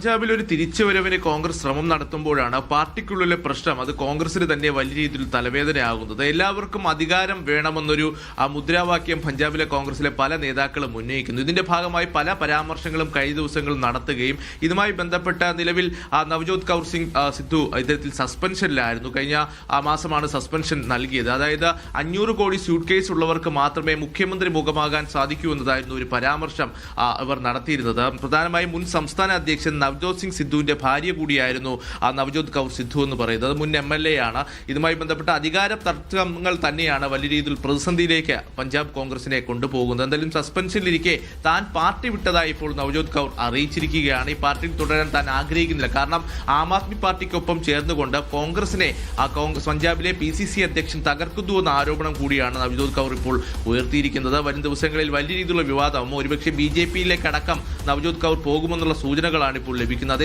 പഞ്ചാബിൽ ഒരു തിരിച്ചുവരവിന് കോൺഗ്രസ് ശ്രമം നടത്തുമ്പോഴാണ് പാർട്ടിക്കുള്ളിലെ പ്രശ്നം അത് കോൺഗ്രസിന് തന്നെ വലിയ രീതിയിൽ തലവേദനയാകുന്നത്. എല്ലാവർക്കും അധികാരം വേണമെന്നൊരു മുദ്രാവാക്യം പഞ്ചാബിലെ കോൺഗ്രസിലെ പല നേതാക്കളും ഉന്നയിക്കുന്നു. ഇതിന്റെ ഭാഗമായി പല പരാമർശങ്ങളും കഴിഞ്ഞ ദിവസങ്ങളിൽ നടത്തുകയും ഇതുമായി ബന്ധപ്പെട്ട നിലവിൽ നവജോത് കൗർ സിംഗ് സിദ്ധു ഇത്തരത്തിൽ സസ്പെൻഷനിലായിരുന്നു. കഴിഞ്ഞ മാസമാണ് സസ്പെൻഷൻ നൽകിയത്. അതായത് 500 കോടി സ്യൂട്ട് കേസ് ഉള്ളവർക്ക് മാത്രമേ മുഖ്യമന്ത്രി മുഖമാകാൻ സാധിക്കൂ എന്നതായിരുന്നു ഒരു പരാമർശം അവർ നടത്തിയിരുന്നത്. പ്രധാനമായും മുൻ സംസ്ഥാന അധ്യക്ഷൻ നവജോത് സിംഗ് സിദ്ധുവിന്റെ ഭാര്യ കൂടിയായിരുന്നു നവജോത് കൗർ സിദ്ധു എന്ന് പറയുന്നത്. മുൻ MLA ആണ്. ഇതുമായി ബന്ധപ്പെട്ട അധികാര തർക്കങ്ങൾ തന്നെയാണ് വലിയ രീതിയിൽ പ്രതിസന്ധിയിലേക്ക് പഞ്ചാബ് കോൺഗ്രസിനെ കൊണ്ടുപോകുന്നത്. എന്തായാലും സസ്പെൻഷനിലിരിക്കെ താൻ പാർട്ടി വിട്ടതായി ഇപ്പോൾ നവജോത് കൗർ അറിയിച്ചിരിക്കുകയാണ്. ഈ പാർട്ടിയിൽ തുടരാൻ താൻ ആഗ്രഹിക്കുന്നില്ല. കാരണം ആം ആദ്മി പാർട്ടിക്കൊപ്പം ചേർന്നുകൊണ്ട് കോൺഗ്രസിനെ പഞ്ചാബിലെ PCC അധ്യക്ഷൻ തകർക്കുന്നു എന്ന ആരോപണം കൂടിയാണ് നവജോത് കൗർ ഇപ്പോൾ ഉയർത്തിയിരിക്കുന്നത്. വരും ദിവസങ്ങളിൽ വലിയ രീതിയിലുള്ള വിവാദം ഒരുപക്ഷെ BJP-യിലേക്കടക്കം നവജോത് കൗർ പോകുമെന്നുള്ള സൂചനകളാണ് ഇപ്പോൾ ലഭിക്കുന്നത്.